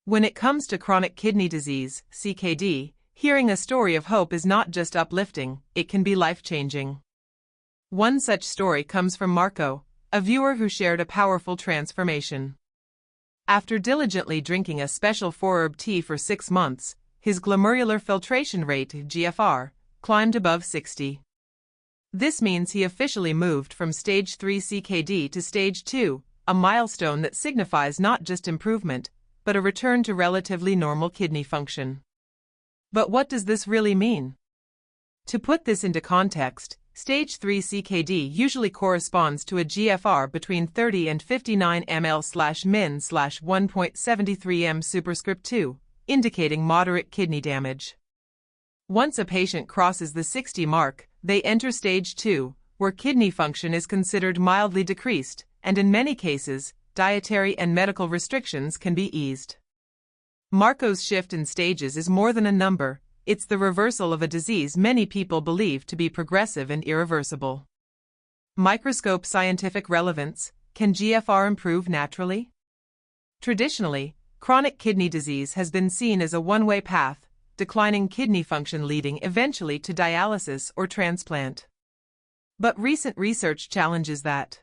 When it comes to chronic kidney disease, CKD, hearing a story of hope is not just uplifting, it can be life-changing. One such story comes from Marco, a viewer who shared a powerful transformation. After diligently drinking a special 4-herb tea for 6 months, his glomerular filtration rate, GFR, climbed above 60. This means he officially moved from stage 3 CKD to stage 2, a milestone that signifies not just improvement, but a return to relatively normal kidney function. But what does this really mean? To put this into context, stage 3 CKD usually corresponds to a GFR between 30 and 59 ml/min/1.73 m superscript 2, indicating moderate kidney damage. Once a patient crosses the 60 mark, they enter stage 2, where kidney function is considered mildly decreased, and in many cases, dietary and medical restrictions can be eased. Marco's shift in stages is more than a number, it's the reversal of a disease many people believe to be progressive and irreversible. Microscope scientific relevance: can GFR improve naturally? Traditionally, chronic kidney disease has been seen as a one-way path, declining kidney function leading eventually to dialysis or transplant. But recent research challenges that.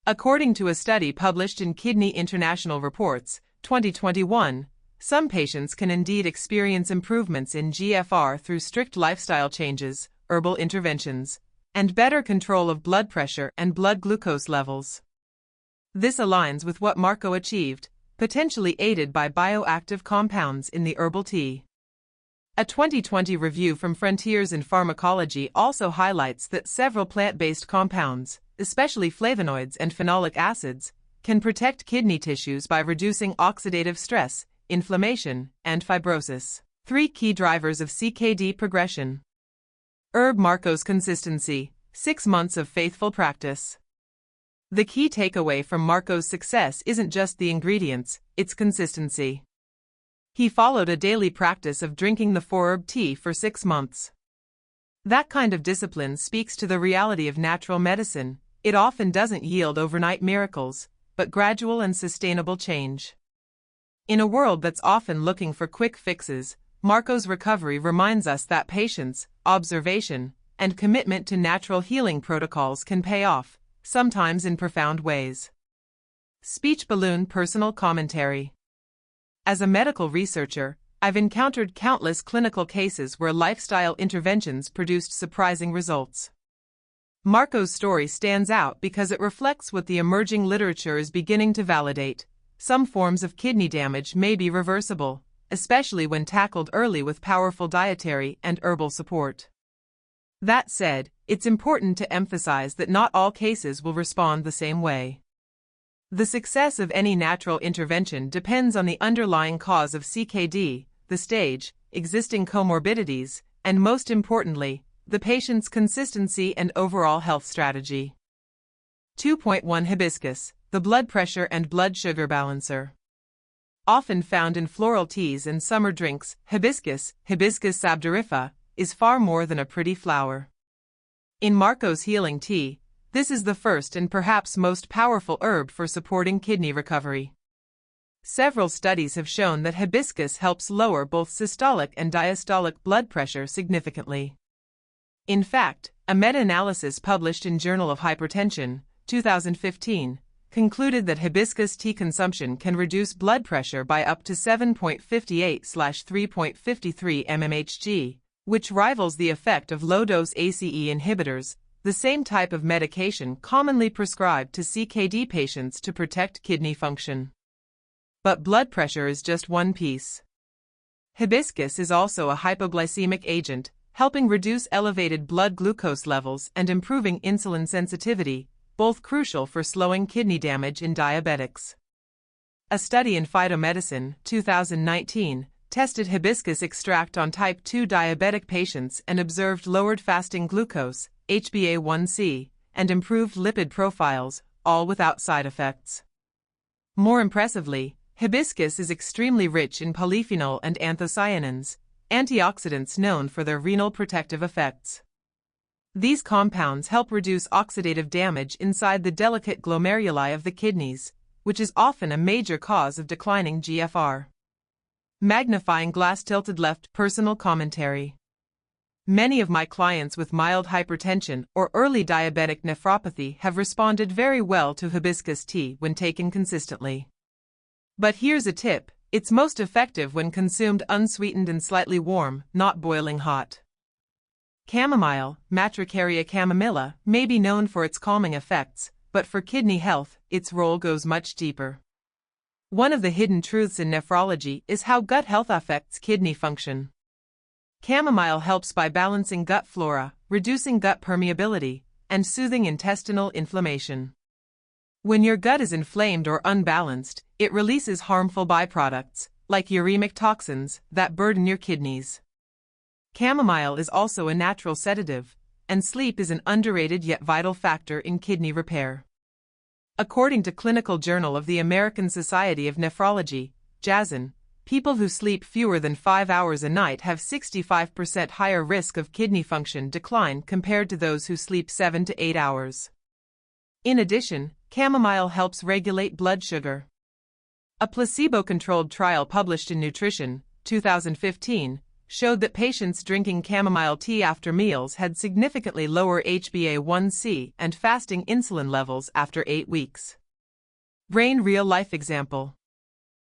According to a study published in Kidney International Reports, 2021, some patients can indeed experience improvements in GFR through strict lifestyle changes, herbal interventions, and better control of blood pressure and blood glucose levels. This aligns with what Marco achieved, potentially aided by bioactive compounds in the herbal tea. A 2020 review from Frontiers in Pharmacology also highlights that several plant-based compounds, especially flavonoids and phenolic acids, can protect kidney tissues by reducing oxidative stress, inflammation, and fibrosis. 3 key drivers of CKD progression. Herb Marco's consistency: 6 months of faithful practice. The key takeaway from Marco's success isn't just the ingredients, it's consistency. He followed a daily practice of drinking the 4-herb tea for 6 months. That kind of discipline speaks to the reality of natural medicine. It often doesn't yield overnight miracles, but gradual and sustainable change. In a world that's often looking for quick fixes, Marco's recovery reminds us that patience, observation, and commitment to natural healing protocols can pay off, sometimes in profound ways. Speech balloon personal commentary. As a medical researcher, I've encountered countless clinical cases where lifestyle interventions produced surprising results. Marco's story stands out because it reflects what the emerging literature is beginning to validate. Some forms of kidney damage may be reversible, especially when tackled early with powerful dietary and herbal support. That said, it's important to emphasize that not all cases will respond the same way. The success of any natural intervention depends on the underlying cause of CKD, the stage, existing comorbidities, and most importantly, the patient's consistency and overall health strategy. 2.1 Hibiscus, the blood pressure and blood sugar balancer. Often found in floral teas and summer drinks, hibiscus, Hibiscus sabdurifa, is far more than a pretty flower. In Marco's healing tea, this is the first and perhaps most powerful herb for supporting kidney recovery. Several studies have shown that hibiscus helps lower both systolic and diastolic blood pressure significantly. In fact, a meta-analysis published in Journal of Hypertension, 2015, concluded that hibiscus tea consumption can reduce blood pressure by up to 7.58/3.53 mmHg, which rivals the effect of low-dose ACE inhibitors, the same type of medication commonly prescribed to CKD patients to protect kidney function. But blood pressure is just one piece. Hibiscus is also a hypoglycemic agent, helping reduce elevated blood glucose levels and improving insulin sensitivity, both crucial for slowing kidney damage in diabetics. A study in Phytomedicine, 2019, tested hibiscus extract on type 2 diabetic patients and observed lowered fasting glucose, HbA1c, and improved lipid profiles, all without side effects. More impressively, hibiscus is extremely rich in polyphenol and anthocyanins, antioxidants known for their renal protective effects. These compounds help reduce oxidative damage inside the delicate glomeruli of the kidneys, which is often a major cause of declining GFR. Magnifying glass tilted left. Personal commentary. Many of my clients with mild hypertension or early diabetic nephropathy have responded very well to hibiscus tea when taken consistently. But here's a tip: it's most effective when consumed unsweetened and slightly warm, not boiling hot. Chamomile, Matcha chamomilla, may be known for its calming effects, but for kidney health, its role goes much deeper. One of the hidden truths in nephrology is how gut health affects kidney function. Chamomile helps by balancing gut flora, reducing gut permeability, and soothing intestinal inflammation. When your gut is inflamed or unbalanced, it releases harmful byproducts, like uremic toxins, that burden your kidneys. Chamomile is also a natural sedative, and sleep is an underrated yet vital factor in kidney repair. According to Clinical Journal of the American Society of Nephrology, JASN, people who sleep fewer than 5 hours a night have 65% higher risk of kidney function decline compared to those who sleep 7 to 8 hours. In addition, chamomile helps regulate blood sugar. A placebo-controlled trial published in Nutrition, 2015, showed that patients drinking chamomile tea after meals had significantly lower HbA1c and fasting insulin levels after 8 weeks. Brain real-life example.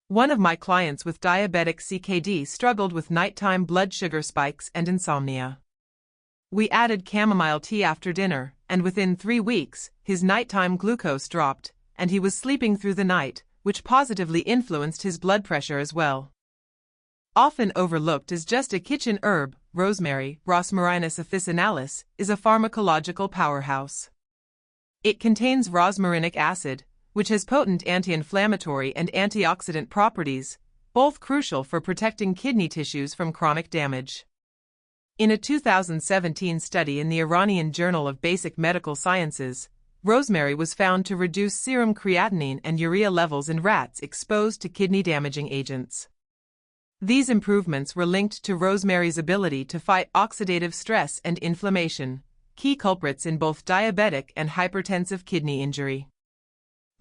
One of my clients with diabetic CKD struggled with nighttime blood sugar spikes and insomnia. We added chamomile tea after dinner, and within 3 weeks, his nighttime glucose dropped, and he was sleeping through the night, which positively influenced his blood pressure as well. Often overlooked as just a kitchen herb, rosemary, Rosmarinus officinalis, is a pharmacological powerhouse. It contains rosmarinic acid, which has potent anti-inflammatory and antioxidant properties, both crucial for protecting kidney tissues from chronic damage. In a 2017 study in the Iranian Journal of Basic Medical Sciences, rosemary was found to reduce serum creatinine and urea levels in rats exposed to kidney-damaging agents. These improvements were linked to rosemary's ability to fight oxidative stress and inflammation, key culprits in both diabetic and hypertensive kidney injury.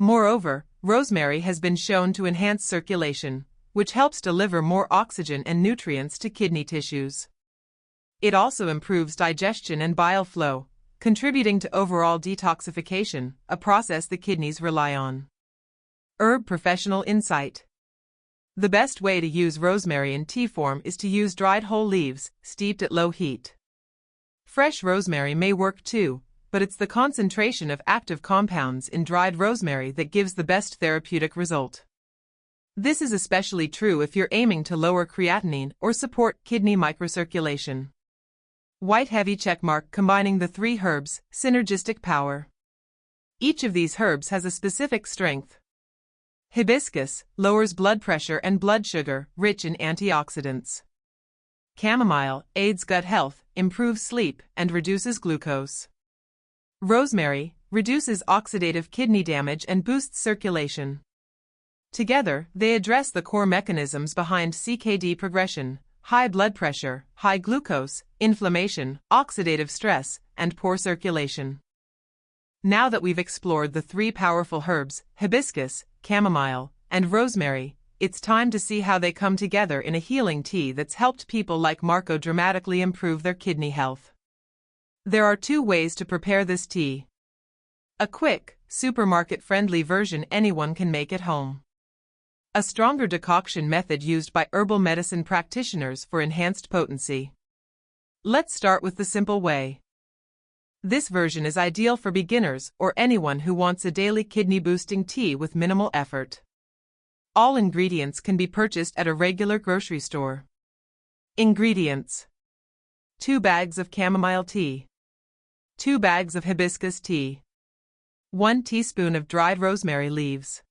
Moreover, rosemary has been shown to enhance circulation, which helps deliver more oxygen and nutrients to kidney tissues. It also improves digestion and bile flow, contributing to overall detoxification, a process the kidneys rely on. Herb professional insight. The best way to use rosemary in tea form is to use dried whole leaves, steeped at low heat. Fresh rosemary may work too, but it's the concentration of active compounds in dried rosemary that gives the best therapeutic result. This is especially true if you're aiming to lower creatinine or support kidney microcirculation. White heavy checkmark combining the 3 herbs, synergistic power. Each of these herbs has a specific strength. Hibiscus lowers blood pressure and blood sugar, rich in antioxidants. Chamomile aids gut health, improves sleep, and reduces glucose. Rosemary reduces oxidative kidney damage and boosts circulation. Together, they address the core mechanisms behind CKD progression: high blood pressure, high glucose, inflammation, oxidative stress, and poor circulation. Now that we've explored the 3 powerful herbs, hibiscus, chamomile, and rosemary, it's time to see how they come together in a healing tea that's helped people like Marco dramatically improve their kidney health. There are 2 ways to prepare this tea. A quick, supermarket-friendly version anyone can make at home. A stronger decoction method used by herbal medicine practitioners for enhanced potency. Let's start with the simple way. This version is ideal for beginners or anyone who wants a daily kidney-boosting tea with minimal effort. All ingredients can be purchased at a regular grocery store. Ingredients: 2 bags of chamomile tea, 2 bags of hibiscus tea, 1 teaspoon of dried rosemary leaves,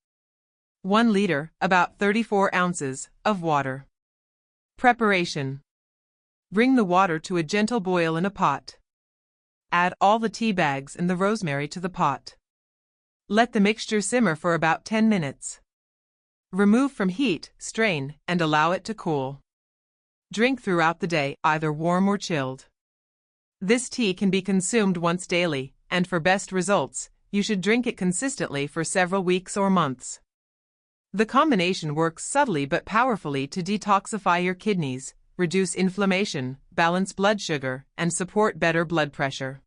1 liter, about 34 ounces, of water. Preparation: bring the water to a gentle boil in a pot. Add all the tea bags and the rosemary to the pot. Let the mixture simmer for about 10 minutes. Remove from heat, strain, and allow it to cool. Drink throughout the day, either warm or chilled. This tea can be consumed once daily, and for best results, you should drink it consistently for several weeks or months. The combination works subtly but powerfully to detoxify your kidneys, reduce inflammation, balance blood sugar, and support better blood pressure.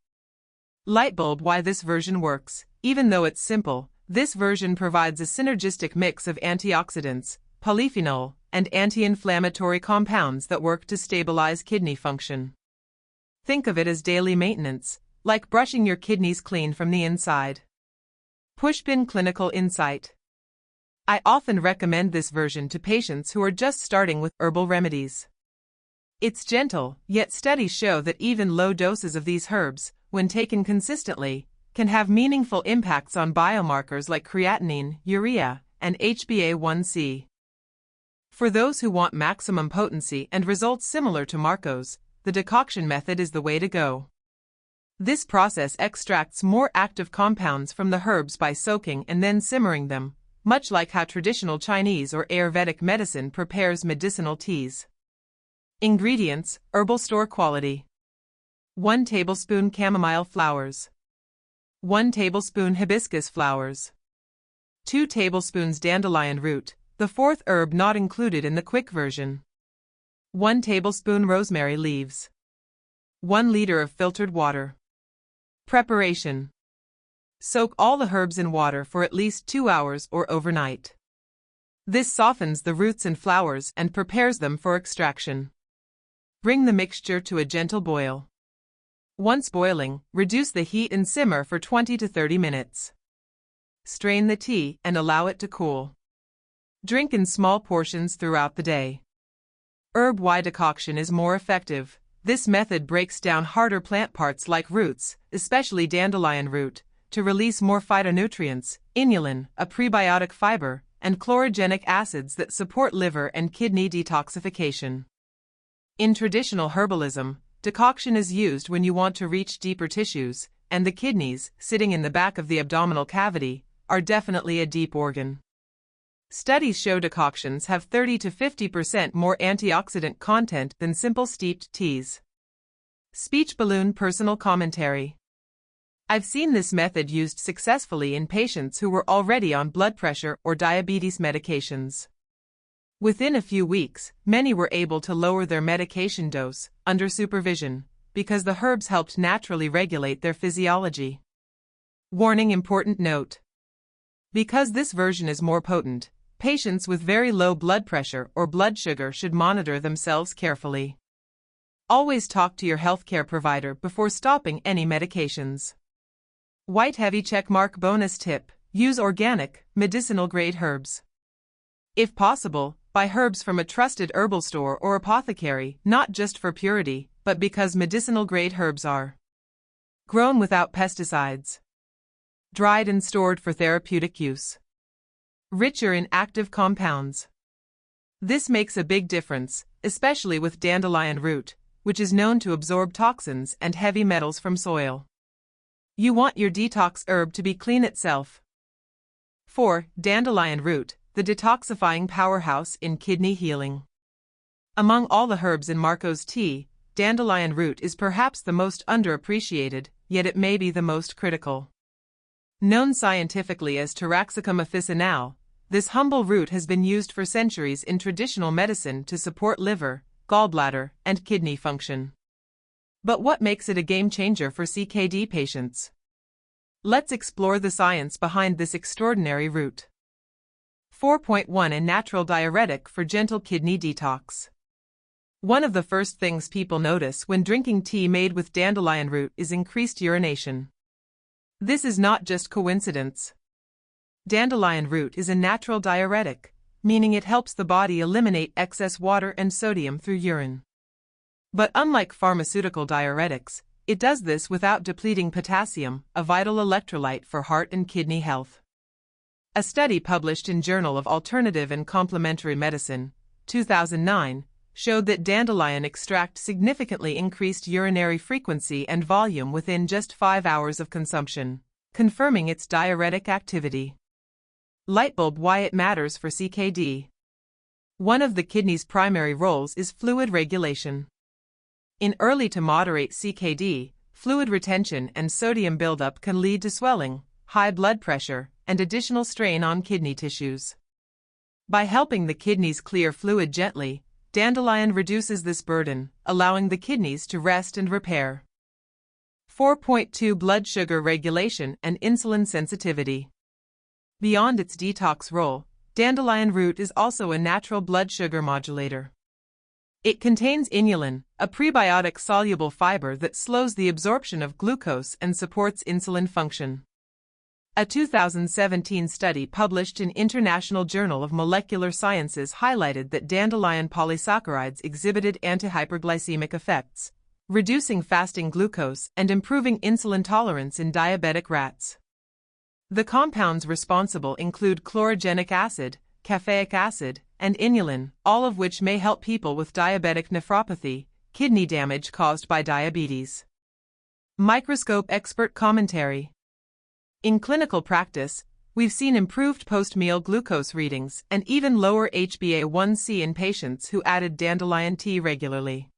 Lightbulb. Why this version works. Even though it's simple, this version provides a synergistic mix of antioxidants, polyphenol, and anti-inflammatory compounds that work to stabilize kidney function. Think of it as daily maintenance, like brushing your kidneys clean from the inside. Pushpin clinical insight. I often recommend this version to patients who are just starting with herbal remedies. It's gentle, yet studies show that even low doses of these herbs, when taken consistently, can have meaningful impacts on biomarkers like creatinine, urea, and HbA1c. For those who want maximum potency and results similar to Marco's, the decoction method is the way to go. This process extracts more active compounds from the herbs by soaking and then simmering them, much like how traditional Chinese or Ayurvedic medicine prepares medicinal teas. Ingredients: herbal store quality. 1 tablespoon chamomile flowers. 1 tablespoon hibiscus flowers. 2 tablespoons dandelion root, the fourth herb not included in the quick version. 1 tablespoon rosemary leaves. 1 liter of filtered water. Preparation. Soak all the herbs in water for at least 2 hours or overnight. This softens the roots and flowers and prepares them for extraction. Bring the mixture to a gentle boil. Once boiling, reduce the heat and simmer for 20 to 30 minutes. Strain the tea and allow it to cool. Drink in small portions throughout the day. Herb Y decoction is more effective. This method breaks down harder plant parts like roots, especially dandelion root, to release more phytonutrients, inulin, a prebiotic fiber, and chlorogenic acids that support liver and kidney detoxification. In traditional herbalism, decoction is used when you want to reach deeper tissues, and the kidneys, sitting in the back of the abdominal cavity, are definitely a deep organ. Studies show decoctions have 30 to 50% more antioxidant content than simple steeped teas. Speech balloon personal commentary. I've seen this method used successfully in patients who were already on blood pressure or diabetes medications. Within a few weeks, many were able to lower their medication dose, under supervision, because the herbs helped naturally regulate their physiology. Warning: important note. Because this version is more potent, patients with very low blood pressure or blood sugar should monitor themselves carefully. Always talk to your healthcare provider before stopping any medications. White heavy checkmark bonus tip: use organic, medicinal-grade herbs. If possible, buy herbs from a trusted herbal store or apothecary, not just for purity, but because medicinal-grade herbs are grown without pesticides, dried and stored for therapeutic use, richer in active compounds. This makes a big difference, especially with dandelion root, which is known to absorb toxins and heavy metals from soil. You want your detox herb to be clean itself. 4. Dandelion root, the detoxifying powerhouse in kidney healing. Among all the herbs in Marco's tea, dandelion root is perhaps the most underappreciated, yet it may be the most critical. Known scientifically as Taraxacum officinale, this humble root has been used for centuries in traditional medicine to support liver, gallbladder, and kidney function. But what makes it a game-changer for CKD patients? Let's explore the science behind this extraordinary root. 4.1 A natural diuretic for gentle kidney detox. One of the first things people notice when drinking tea made with dandelion root is increased urination. This is not just coincidence. Dandelion root is a natural diuretic, meaning it helps the body eliminate excess water and sodium through urine. But unlike pharmaceutical diuretics, it does this without depleting potassium, a vital electrolyte for heart and kidney health. A study published in Journal of Alternative and Complementary Medicine, 2009, showed that dandelion extract significantly increased urinary frequency and volume within just 5 hours of consumption, confirming its diuretic activity. Lightbulb: why it matters for CKD. One of the kidney's primary roles is fluid regulation. In early to moderate CKD, fluid retention and sodium buildup can lead to swelling, high blood pressure, and additional strain on kidney tissues. By helping the kidneys clear fluid gently, dandelion reduces this burden, allowing the kidneys to rest and repair. 4.2 Blood sugar regulation and insulin sensitivity. Beyond its detox role, dandelion root is also a natural blood sugar modulator. It contains inulin, a prebiotic-soluble fiber that slows the absorption of glucose and supports insulin function. A 2017 study published in International Journal of Molecular Sciences highlighted that dandelion polysaccharides exhibited antihyperglycemic effects, reducing fasting glucose and improving insulin tolerance in diabetic rats. The compounds responsible include chlorogenic acid, caffeic acid, and inulin, all of which may help people with diabetic nephropathy, kidney damage caused by diabetes. Microscope expert commentary. In clinical practice, we've seen improved post-meal glucose readings and even lower HbA1c in patients who added dandelion tea regularly.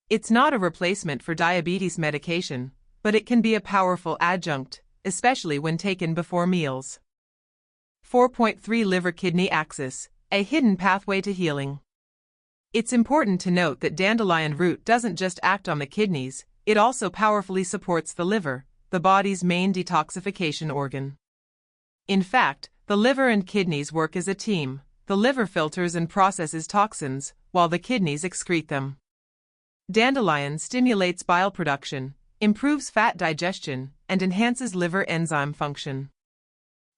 It's not a replacement for diabetes medication, but it can be a powerful adjunct, especially when taken before meals. 4.3 Liver-kidney axis, a hidden pathway to healing. It's important to note that dandelion root doesn't just act on the kidneys, it also powerfully supports the liver, the body's main detoxification organ. In fact, the liver and kidneys work as a team. The liver filters and processes toxins, while the kidneys excrete them. Dandelion stimulates bile production, improves fat digestion, and enhances liver enzyme function.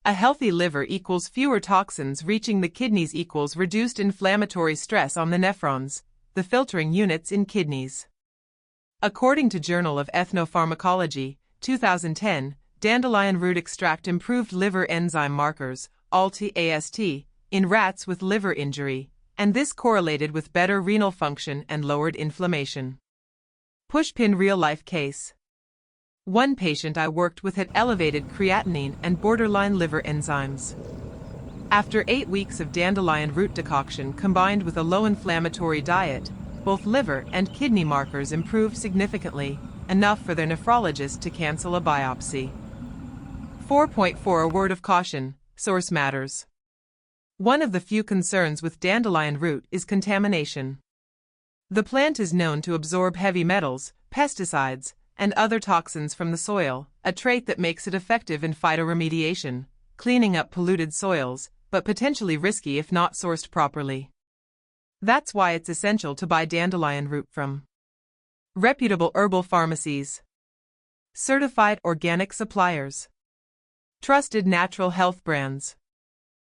A healthy liver equals fewer toxins reaching the kidneys equals reduced inflammatory stress on the nephrons, the filtering units in kidneys. According to Journal of Ethnopharmacology, 2010, dandelion root extract improved liver enzyme markers, ALT/AST, in rats with liver injury, and this correlated with better renal function and lowered inflammation. Pushpin real-life case. One patient I worked with had elevated creatinine and borderline liver enzymes. After 8 weeks of dandelion root decoction combined with a low-inflammatory diet, both liver and kidney markers improved significantly, enough for their nephrologist to cancel a biopsy. 4.4 A word of caution, source matters. One of the few concerns with dandelion root is contamination. The plant is known to absorb heavy metals, pesticides, and other toxins from the soil, a trait that makes it effective in phytoremediation, cleaning up polluted soils, but potentially risky if not sourced properly. That's why it's essential to buy dandelion root from reputable herbal pharmacies, certified organic suppliers, trusted natural health brands.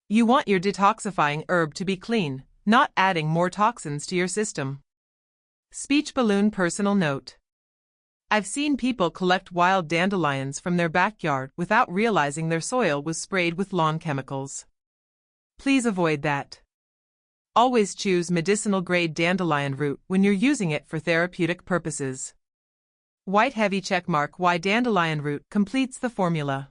You want your detoxifying herb to be clean, not adding more toxins to your system. Speech balloon personal note. I've seen people collect wild dandelions from their backyard without realizing their soil was sprayed with lawn chemicals. Please avoid that. Always choose medicinal-grade dandelion root when you're using it for therapeutic purposes. White heavy checkmark why dandelion root completes the formula.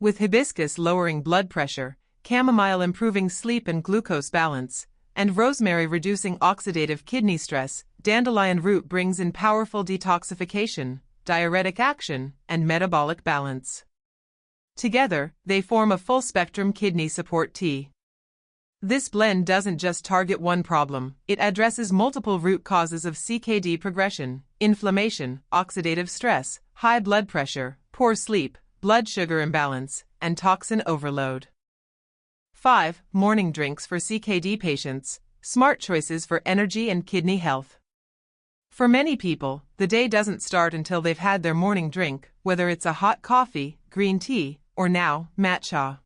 With hibiscus lowering blood pressure, chamomile improving sleep and glucose balance, and rosemary reducing oxidative kidney stress, dandelion root brings in powerful detoxification, diuretic action, and metabolic balance. Together, they form a full-spectrum kidney support tea. This blend doesn't just target one problem, it addresses multiple root causes of CKD progression, inflammation, oxidative stress, high blood pressure, poor sleep, blood sugar imbalance, and toxin overload. 5. Morning drinks for CKD patients, smart choices for energy and kidney health. For many people, the day doesn't start until they've had their morning drink, whether it's a hot coffee, green tea, or now, matcha.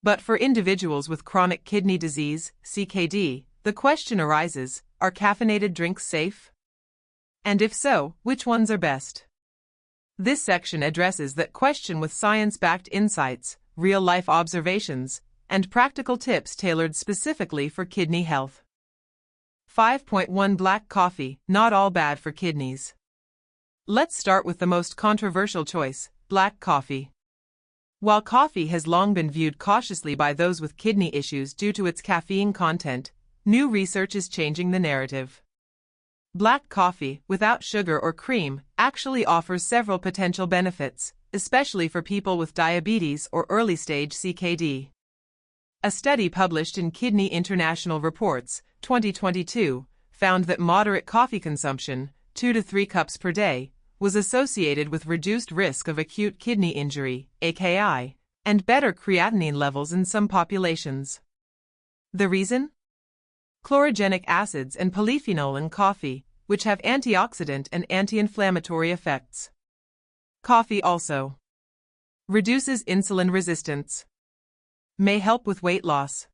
But for individuals with chronic kidney disease, CKD, the question arises, are caffeinated drinks safe? And if so, which ones are best? This section addresses that question with science-backed insights, real-life observations, and practical tips tailored specifically for kidney health. 5.1 Black coffee, not all bad for kidneys. Let's start with the most controversial choice, black coffee. While coffee has long been viewed cautiously by those with kidney issues due to its caffeine content, new research is changing the narrative. Black coffee, without sugar or cream, actually offers several potential benefits, especially for people with diabetes or early-stage CKD. A study published in Kidney International Reports, 2022, found that moderate coffee consumption, 2 to 3 cups per day, was associated with reduced risk of acute kidney injury, AKI, and better creatinine levels in some populations. The reason? Chlorogenic acids and polyphenol in coffee, which have antioxidant and anti-inflammatory effects. Coffee also reduces insulin resistance, may help with weight loss,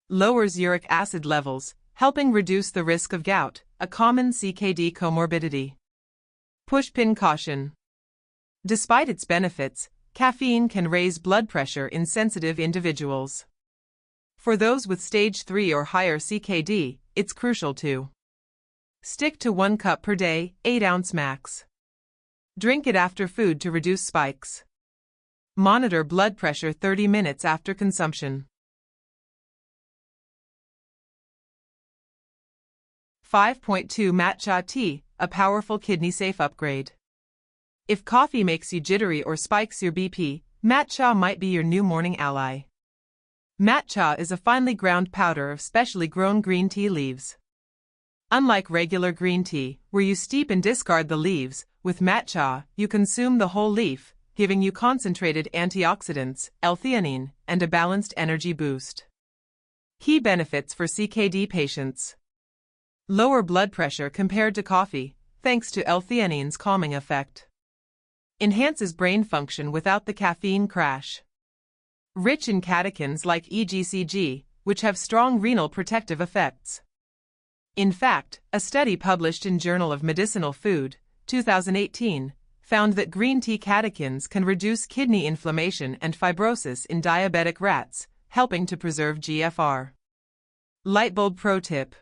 lowers uric acid levels, helping reduce the risk of gout, a common CKD comorbidity. Pushpin caution. Despite its benefits, caffeine can raise blood pressure in sensitive individuals. For those with stage 3 or higher CKD, it's crucial to stick to 1 cup per day, 8-ounce max. Drink it after food to reduce spikes. Monitor blood pressure 30 minutes after consumption. 5.2 Matcha tea, a powerful kidney-safe upgrade. If coffee makes you jittery or spikes your BP, matcha might be your new morning ally. Matcha is a finely ground powder of specially grown green tea leaves. Unlike regular green tea, where you steep and discard the leaves, with matcha, you consume the whole leaf, giving you concentrated antioxidants, L-theanine, and a balanced energy boost. Key benefits for CKD patients. Lower blood pressure compared to coffee, thanks to L-theanine's calming effect. Enhances brain function without the caffeine crash. Rich in catechins like EGCG, which have strong renal protective effects. In fact, a study published in Journal of Medicinal Food, 2018, found that green tea catechins can reduce kidney inflammation and fibrosis in diabetic rats, helping to preserve GFR. Lightbulb pro tip.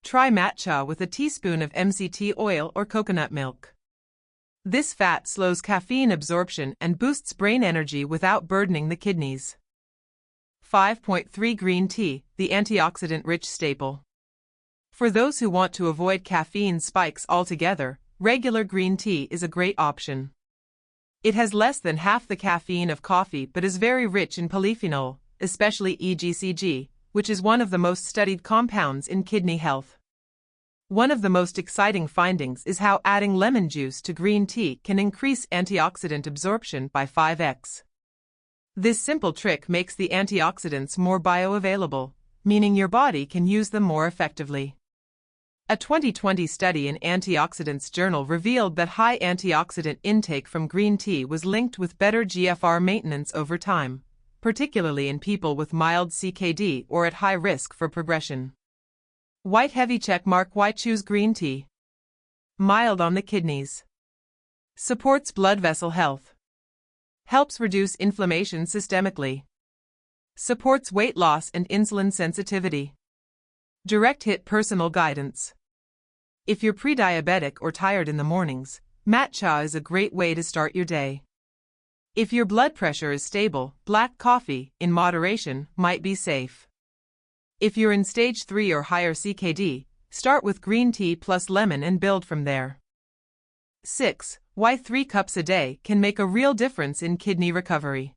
Try matcha with a teaspoon of MCT oil or coconut milk. This fat slows caffeine absorption and boosts brain energy without burdening the kidneys. 5.3 Green tea, the antioxidant-rich staple. For those who want to avoid caffeine spikes altogether, regular green tea is a great option. It has less than half the caffeine of coffee but is very rich in polyphenol, especially EGCG, which is one of the most studied compounds in kidney health. One of the most exciting findings is how adding lemon juice to green tea can increase antioxidant absorption by 5x. This simple trick makes the antioxidants more bioavailable, meaning your body can use them more effectively. A 2020 study in Antioxidants Journal revealed that high antioxidant intake from green tea was linked with better GFR maintenance over time, particularly in people with mild CKD or at high risk for progression. White heavy check mark. Why choose green tea? Mild on the kidneys. Supports blood vessel health. Helps reduce inflammation systemically. Supports weight loss and insulin sensitivity. Direct hit personal guidance. If you're pre-diabetic or tired in the mornings, matcha is a great way to start your day. If your blood pressure is stable, black coffee, in moderation, might be safe. If you're in stage 3 or higher CKD, start with green tea plus lemon and build from there. 6. Why 3 cups a day can make a real difference in kidney recovery.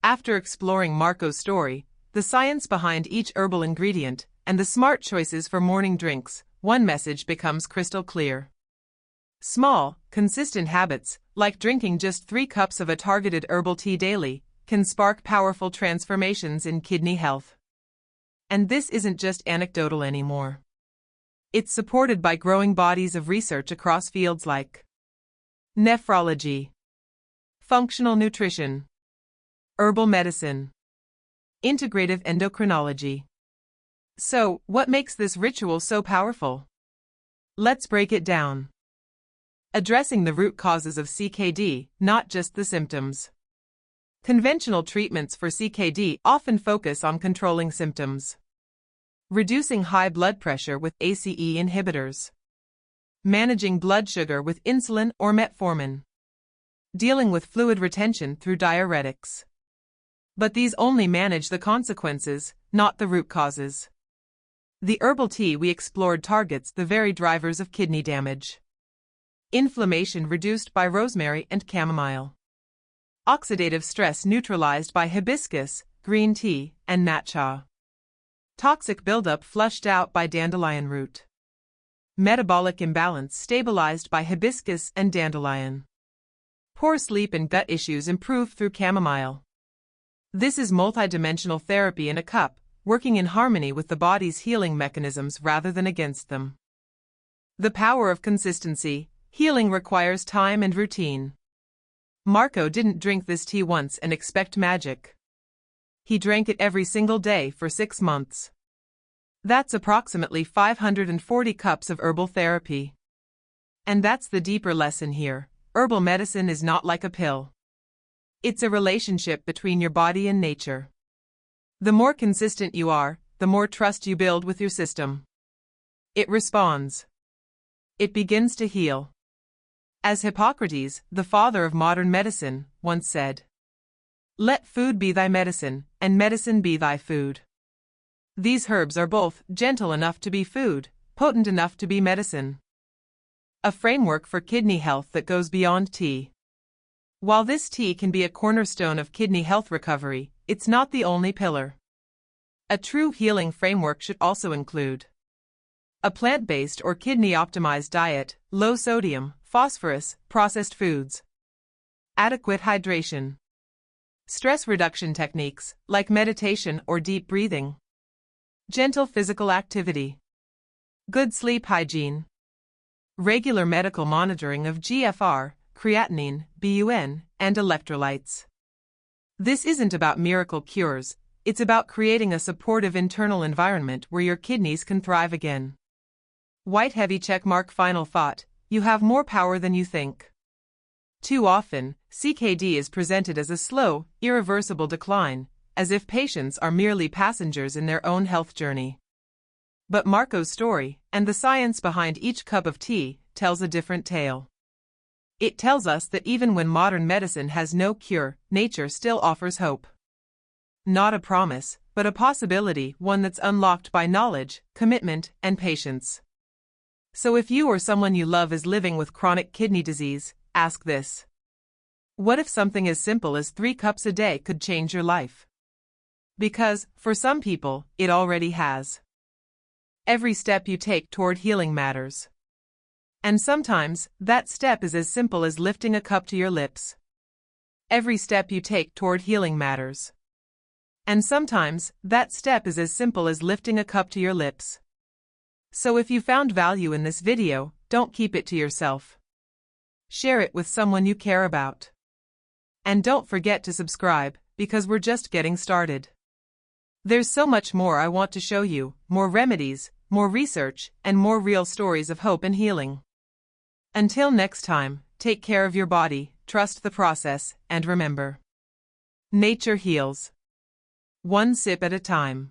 After exploring Marco's story, the science behind each herbal ingredient, and the smart choices for morning drinks, one message becomes crystal clear. Small, consistent habits, like drinking just 3 cups of a targeted herbal tea daily, can spark powerful transformations in kidney health. And this isn't just anecdotal anymore. It's supported by growing bodies of research across fields like nephrology, functional nutrition, herbal medicine, integrative endocrinology. So, what makes this ritual so powerful? Let's break it down. Addressing the root causes of CKD, not just the symptoms. Conventional treatments for CKD often focus on controlling symptoms. Reducing high blood pressure with ACE inhibitors. Managing blood sugar with insulin or metformin. Dealing with fluid retention through diuretics. But these only manage the consequences, not the root causes. The herbal tea we explored targets the very drivers of kidney damage. Inflammation reduced by rosemary and chamomile. Oxidative stress neutralized by hibiscus, green tea, and matcha. Toxic buildup flushed out by dandelion root. Metabolic imbalance stabilized by hibiscus and dandelion. Poor sleep and gut issues improved through chamomile. This is multidimensional therapy in a cup, working in harmony with the body's healing mechanisms rather than against them. The power of consistency. Healing requires time and routine. Marco didn't drink this tea once and expect magic. He drank it every single day for 6 months. That's approximately 540 cups of herbal therapy. And that's the deeper lesson here. Herbal medicine is not like a pill. It's a relationship between your body and nature. The more consistent you are, the more trust you build with your system. It responds. It begins to heal. As Hippocrates, the father of modern medicine, once said, "Let food be thy medicine, and medicine be thy food." These herbs are both gentle enough to be food, potent enough to be medicine. A framework for kidney health that goes beyond tea. While this tea can be a cornerstone of kidney health recovery, it's not the only pillar. A true healing framework should also include a plant-based or kidney-optimized diet, low sodium, phosphorus, processed foods, adequate hydration, stress reduction techniques, like meditation or deep breathing, gentle physical activity, good sleep hygiene, regular medical monitoring of GFR, creatinine, BUN, and electrolytes. This isn't about miracle cures, it's about creating a supportive internal environment where your kidneys can thrive again. White heavy checkmark. Final thought, you have more power than you think. Too often, CKD is presented as a slow, irreversible decline, as if patients are merely passengers in their own health journey. But Marco's story, and the science behind each cup of tea, tells a different tale. It tells us that even when modern medicine has no cure, nature still offers hope. Not a promise, but a possibility, one that's unlocked by knowledge, commitment, and patience. So if you or someone you love is living with chronic kidney disease, ask this. What if something as simple as 3 cups a day could change your life? Because, for some people, it already has. Every step you take toward healing matters. And sometimes, that step is as simple as lifting a cup to your lips. Every step you take toward healing matters. And sometimes, that step is as simple as lifting a cup to your lips. So if you found value in this video, don't keep it to yourself. Share it with someone you care about. And don't forget to subscribe, because we're just getting started. There's so much more I want to show you, more remedies, more research, and more real stories of hope and healing. Until next time, take care of your body, trust the process, and remember. Nature heals. One sip at a time.